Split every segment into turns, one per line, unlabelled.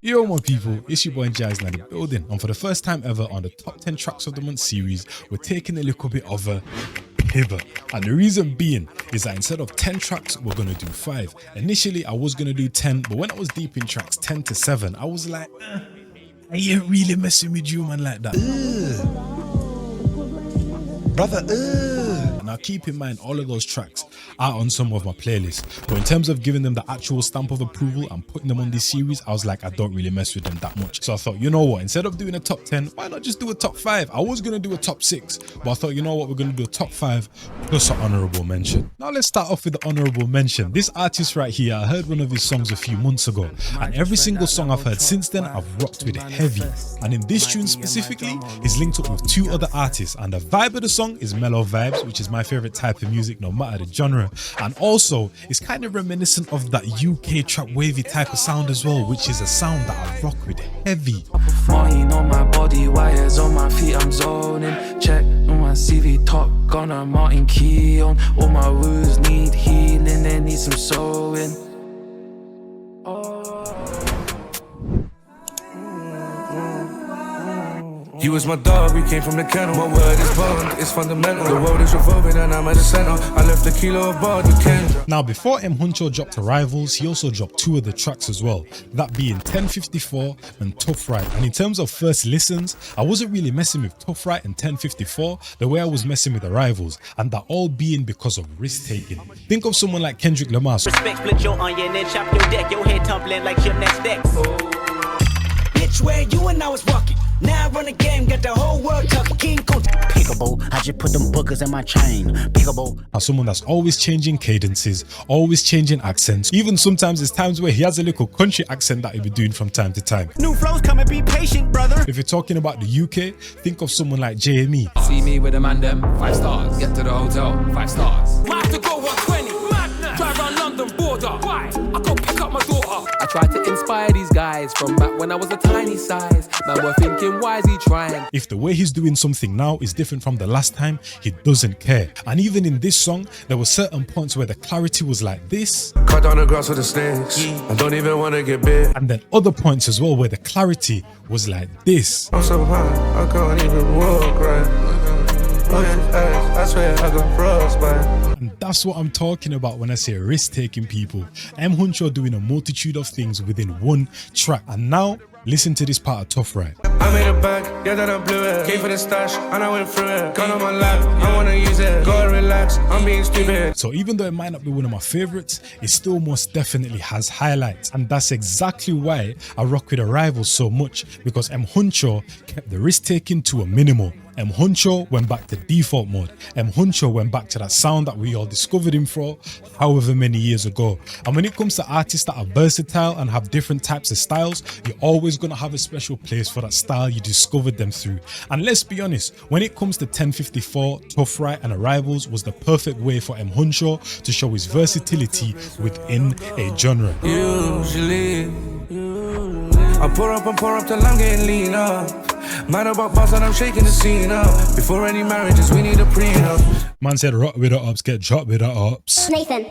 Yo my people, it's your boy Njies in the building, and for the first time ever on the top 10 tracks of the month series, we're taking a little bit of a pivot. And the reason being is that instead of 10 tracks, we're gonna do 5. Initially I was gonna do 10, but when I was deep in tracks 10 to 7, I was like, I ain't really messing with you man like that. Brother, Now keep in mind all of those tracks are on some of my playlists, but in terms of giving them the actual stamp of approval and putting them on this series, I was like, I don't really mess with them that much. So I thought, you know what, instead of doing a top 10, why not just do a top 5? I was gonna do a top 6, but I thought, you know what, we're gonna do a top 5 plus an honourable mention. Now let's start off with the honourable mention. This artist right here, I heard one of his songs a few months ago, and every single song I've heard since then, I've rocked with it heavy. And in this tune specifically, he's linked up with 2 other artists, and the vibe of the song is mellow vibes, which is my favourite type of music no matter the genre, and also it's kind of reminiscent of that UK trap wavy type of sound as well, which is a sound that I rock with heavy.
Mine on my body, wires on my feet, I'm zoning. Check on my CV, Top Gunner, Martin Keown. All my wounds need healing, they need some sewing. You was my dog, we came from the kennel. My word is bond, it's fundamental. The world is revolving and I'm at the center. I left a kilo of bar, you can.
Now before Huncho dropped Arrivals, he also dropped 2 of the tracks as well, that being 1054 and Tough Ride. And in terms of first listens, I wasn't really messing with Tough Ride and 1054 the way I was messing with Arrivals, and that all being because of risk taking. Think of someone like Kendrick Lamar.
Respect, split your onion and chop your deck, your head tumbling like your next deck. Bitch, where you and I was walking. Now I run the game, got the whole world talking. King Kong.
Pickable, I just put them bookers in my chain. Pickable.
As someone that's always changing cadences, always changing accents, even sometimes there's times where he has a little country accent that he'll be doing from time to time.
New flows come and be patient, brother.
If you're talking about the UK, think of someone like JME.
See me with a man them, 5 stars. Get to the hotel, 5 stars.
Might have to go 120, madness. Drive around London border. Why? I go pick up my daughter.
I tried to inspire these guys from back when I was a tiny size. Man, we're thinking, why is he trying?
If the way he's doing something now is different from the last time, he doesn't care. And even in this song, there were certain points where the clarity was like this.
Cut down the grass with the snakes. I don't even want to get bit.
And then other points as well where the clarity was like this.
I'm so high, I can't even walk right. I swear I got frostbite.
And that's what I'm talking about when I say risk-taking people. Huncho doing a multitude of things within one track. And now, listen to this part of Tough Ride.
I made a bag, yeah, then I blew it. Came for the stash, and I went through it. Gun on my lap, I wanna use it. Gotta relax, I'm being stupid.
So even though it might not be one of my favorites, it still most definitely has highlights. And that's exactly why I rock with Arrivals so much, because Huncho kept the risk-taking to a minimal. Huncho went back to default mode. Huncho went back to that sound that we all discovered him for however many years ago. And when it comes to artists that are versatile and have different types of styles, you're always gonna have a special place for that style you discovered them through. And let's be honest, when it comes to 1054, Tough Ride and Arrivals was the perfect way for Huncho to show his versatility within a genre.
Usually, I pour up till I'm getting lean up. Mad about boss and I'm shaking the scene up. Before any marriages, we need a prenup.
Man said rock with the ups, get dropped with the ups.
Nathan.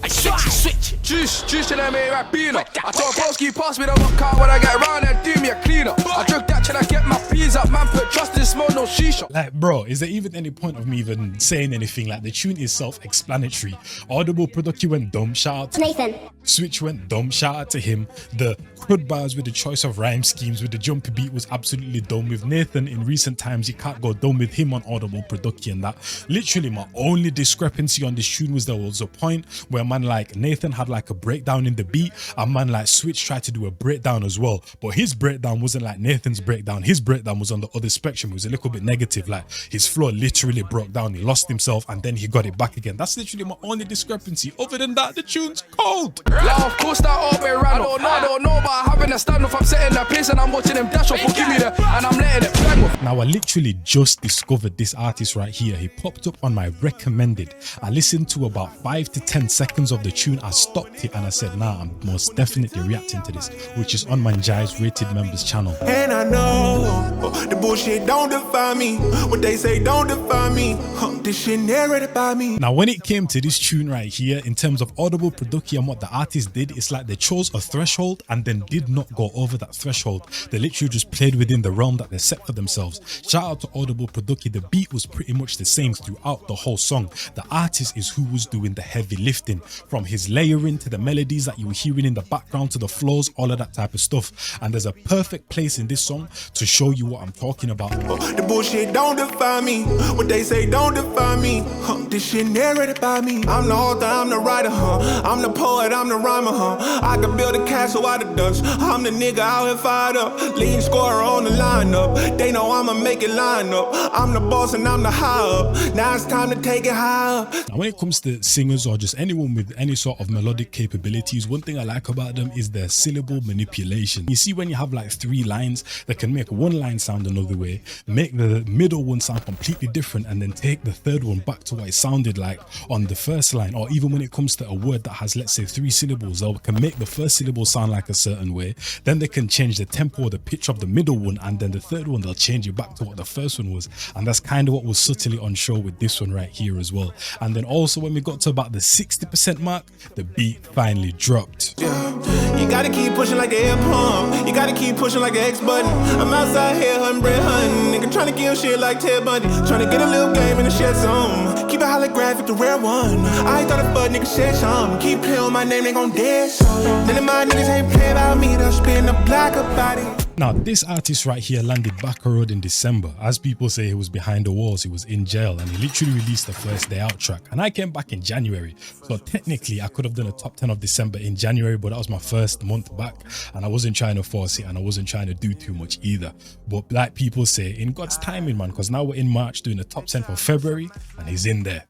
I switch. Juice till I made right beaner. I told Broski pass me the rock car when I get around and do me a cleaner. I drink that till I get my peas up. Man put trust in smoke, no shisha.
Like bro, is there even any point of me even saying anything? Like the tune is self-explanatory. Audible production went dumb, shout out to
Nathan.
Switch went dumb, shout out to him. The crud bars with the choice of rhyme schemes with the jumpy beat was absolutely dumb. With Nathan in recent times, you can't go dumb with him on Audible production. That literally my only discrepancy on this tune was there was a point where man like Nathan had like a breakdown in the beat, and man like Switch tried to do a breakdown as well, but his breakdown wasn't like Nathan's breakdown. His breakdown was on the other spectrum. It was a little bit negative, like his flow literally broke down, he lost himself and then he got it back again. That's literally my only discrepancy. Other than that, the tune's cold.
Like, of course that all been ran. I don't know about having a standoff. I'm sitting in that place and I'm watching them dash off. Give me that and I'm letting it bang off.
Now I literally just discovered this artist right here. He popped up on on my recommended. I listened to about 5 to 10 seconds of the tune, I stopped it and I said, nah, I'm most definitely reacting to this, which is on my Njies Rated Members channel.
And I know the bullshit don't define me, what they say don't define me, this shit narrated by me.
Now when it came to this tune right here, in terms of audible production and what the artist did, it's like they chose a threshold and then did not go over that threshold. They literally just played within the realm that they set for themselves. Shout out to audible production, the beat was pretty much the same throughout the whole song. The artist is who was doing the heavy lifting, from his layering to the melodies that you were hearing in the background to the flows, all of that type of stuff. And there's a perfect place in this song to show you what I'm talking about.
The bullshit don't define me, what they say don't define me, this shit narrated by me. I'm the author, I'm the writer, I'm the poet, I'm the rhymer, I can build a castle out of dust. I'm the nigga out here fired up, leading scorer on the lineup. They know I'ma make it line up. I'm the boss and I'm the high up. Now it's time to take it higher.
Now when it comes to singers or just anyone with any sort of melodic capabilities, one thing I like about them is their syllable manipulation. You see, when you have like 3 lines, they can make one line sound another way, make the middle one sound completely different, and then take the third one back to what it sounded like on the first line. Or even when it comes to a word that has, let's say, 3 syllables, they can make the first syllable sound like a certain way, then they can change the tempo or the pitch of the middle one, and then the third one they'll change it back to what the first one was. And that's kind of what was subtly on show with this one right here as well. And then also when we got to about the 60% mark, the beat finally dropped.
Yeah. You gotta keep pushing like the air pump, you gotta keep pushing like the X button. I'm outside here hunting bread hunting, nigga trying to kill shit like Ted Bundy, trying to get a little game in the shed some. Keep it holographic, the rare one. I thought a bud nigga said something. Keep playing on my name, they gon' dead some. None of my niggas ain't play about me, they'll spin the black about it.
Now this artist right here landed back a road in December. As people say, he was behind the walls, he was in jail, and he literally released the first day out track. And I came back in January, so technically I could have done a top 10 of December in January, but that was my first month back and I wasn't trying to force it and I wasn't trying to do too much either. But like people say, in God's timing, man, because now we're in March doing the top 10 for February and he's in there.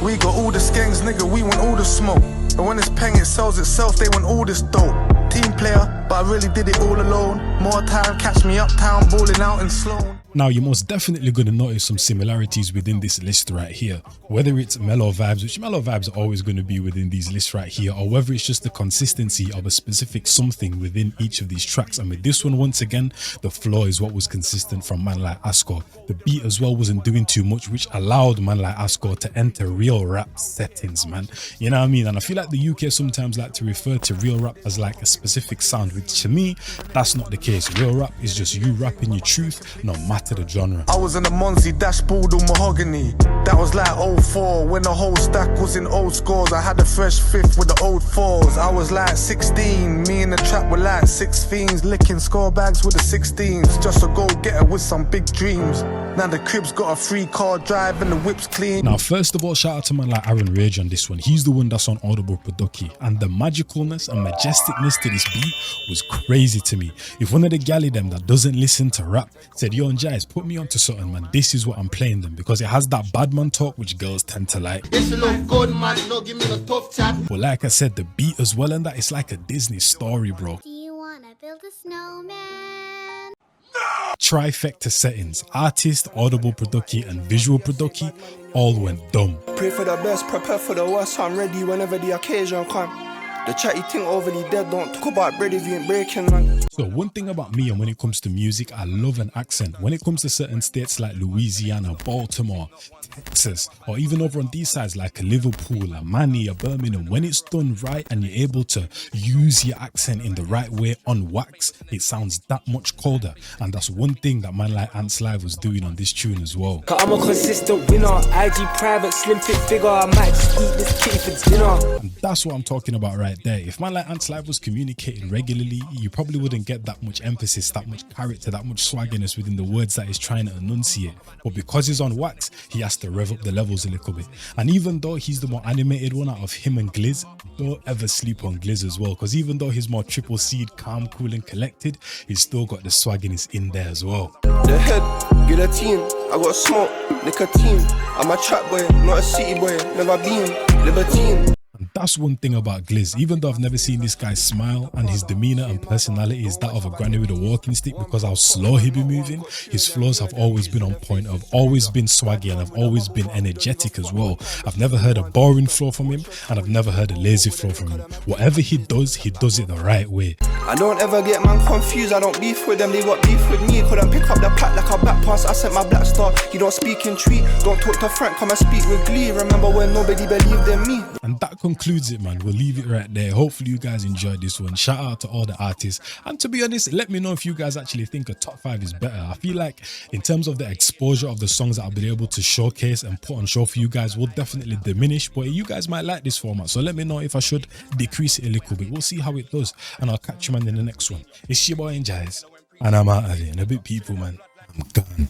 We got all the skanks, nigga, we want all the smoke. And when it's peng, it sells itself, they want all this dope. Team player, but I really did it all alone. More time, catch me uptown, balling out in Sloan.
Now you're most definitely going to notice some similarities within this list right here, whether it's mellow vibes, which mellow vibes are always going to be within these lists right here, or whether it's just the consistency of a specific something within each of these tracks. And with this one, once again, the flow is what was consistent from man like Asco. The beat as well wasn't doing too much, which allowed man like Asco to enter real rap settings, man. You know what I mean? And I feel like the UK sometimes like to refer to real rap as like a specific sound, which to me, that's not the case. Real rap is just you rapping your truth, no matter the genre.
I was in a Monzy dashboard on mahogany. That was like 04 when the whole stack was in old scores. I had a fresh fifth with the old fours. I was like 16, me in the trap were like 6 fiends, licking score bags with the 16s. Just a go-getter with some big dreams. Now the crib's got a 3-car drive and the whip's clean.
Now first of all, shout out to man like Aaron Rage on this one. He's the one that's on audible production, and the magicalness and majesticness to this beat was crazy to me. If one of the galley them that doesn't listen to rap said, yo Njies, put me onto something, man, this is what I'm playing them, because it has that bad man talk which girls tend to like.
This look good, man, no give me the tough tap.
But like I said, the beat as well, and that it's like a Disney story, bro.
Do you wanna build a snowman?
Trifecta settings, artist, audible production and visual production all went dumb.
Pray for the best, prepare for the worst, I'm ready whenever the occasion comes. The chatty thing overly dead, don't talk about bread if you ain't breaking, man.
So one thing about me, and when it comes to music, I love an accent. When it comes to certain states like Louisiana, Baltimore, Texas, or even over on these sides like Liverpool, a Manny, a Birmingham, when it's done right and you're able to use your accent in the right way on wax, it sounds that much colder. And that's one thing that man like AntsLive was doing on this tune as well.
I'm a consistent winner, IG private, slim fit figure, I might just eat this kitty for dinner.
And that's what I'm talking about right there. If man like AntsLive was communicating regularly, you probably wouldn't get that much emphasis, that much character, that much swagginess within the words that he's trying to enunciate. But because he's on wax, he has to rev up the levels a little bit. And even though he's the more animated one out of him and Gliz, don't ever sleep on Gliz as well, because even though he's more triple seed, calm, cool and collected, he's still got the swagginess in there as well.
The head, get a team, I got smoke, nicotine. I'm a trap boy, not a city boy, never been libertine.
And that's one thing about Gliz. Even though I've never seen this guy smile, and his demeanor and personality is that of a granny with a walking stick because how slow he be moving, his flows have always been on point. I've always been swaggy and I've always been energetic as well. I've never heard a boring flow from him, and I've never heard a lazy flow from him. Whatever he does it the right way.
I don't ever get man confused, I don't beef with them, they got beef with me. Couldn't pick up the pack like a back pass, I sent my black star. You don't speak in tweet, don't talk to Frank, come and speak with glee. Remember when nobody believed in me?
And that concludes it, man. We'll leave it right there. Hopefully you guys enjoyed this one. Shout out to all the artists, and to be honest, let me know if you guys actually think a top 5 is better. I feel like in terms of the exposure of the songs that I've been able to showcase and put on show for you guys will definitely diminish, but you guys might like this format, so let me know if I should decrease it a little bit. We'll see how it does, and I'll catch you man in the next one. It's your boy Njies, and I'm out of here. And a bit people, man, I'm gone.